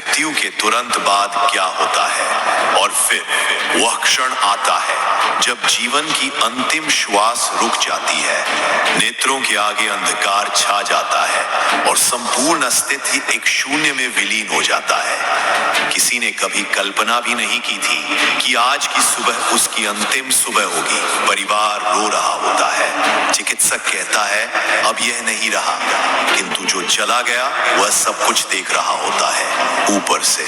मृत्यु के तुरंत बाद क्या होता है और फिर वह क्षण आता है जब जीवन की अंतिम श्वास रुक जाती है, नेत्रों के आगे अंधकार छा जाता है और संपूर्ण अस्तित्व एक शून्य में विलीन हो जाता है। किसी ने कभी कल्पना भी नहीं की थी कि आज की सुबह उसकी अंतिम सुबह होगी। परिवार रो रहा होता है, चिकित्सक कहता है अब यह नहीं रहा, किंतु जो चला गया वह सब कुछ देख रहा होता है ऊपर से,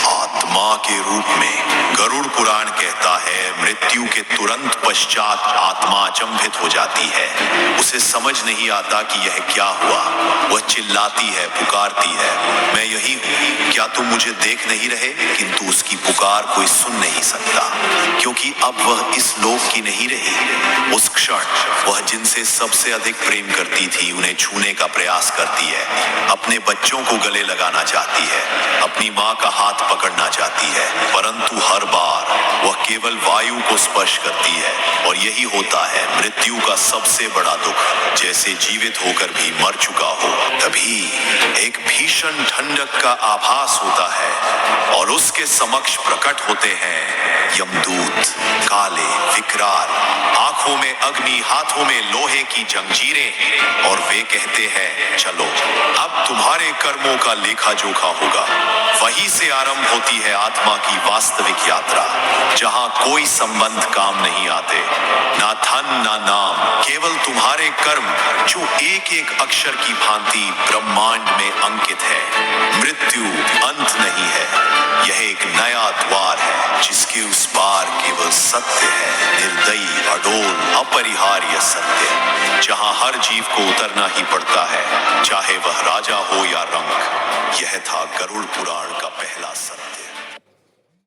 आत्मा के रूप में। गरुड़ पुराण कहता है मृत्यु के तुरंत पश्चात आत्मा अचंभित हो जाती है। उसे समझ नहीं आता कि यह क्या हुआ। वह चिल्लाती है, पुकारती है, मैं यही हूँ, क्या तुम मुझे देख नहीं रहे? किंतु उसकी पुकार कोई सुन नहीं सकता, क्योंकि अब वह इस लोक की नहीं रही। उस क्षण वह जिनसे सबसे अधिक प्रेम करती थी उन्हें छूने का प्रयास करती है, अपने बच्चों को गले लगाना चाहती है, अपनी माँ का हाथ पकड़ना चाहती है, परंतु हर बार वह केवल वायु को स्पर्श करती है। और यही होता है मृत्यु का सबसे बड़ा दुख, जैसे जीवित होकर भी मर चुका हो। तभी एक भीषण ठंडक का आभास होता है और उसके समक्ष प्रकट होते हैं यमदूत, काले, विकराल, आंखों में अग्नि, हाथों में लोहे की जंजीरें, और वे कहते हैं चलो अब तुम्हारे कर्मों का लेखा जोखा होगा। वहीं से आरंभ होती है आत्मा की वास्तविक यात्रा, जहां कोई संबंध काम नहीं आते, ना धन ना नाम, केवल तुम्हारे कर्म जो एक एक अक्षर की भांति ब्रह्मांड में अंकित है। मृत्यु अंत नहीं है, यह एक नया द्वार है जिसके उस पार केवल सत्य है, निर्दयी, अडोल, अपरिहार्य सत्य, जहां हर जीव को उतरना ही पड़ता है, चाहे वह राजा हो या रंक। यह था गरुड़ पुराण का पहला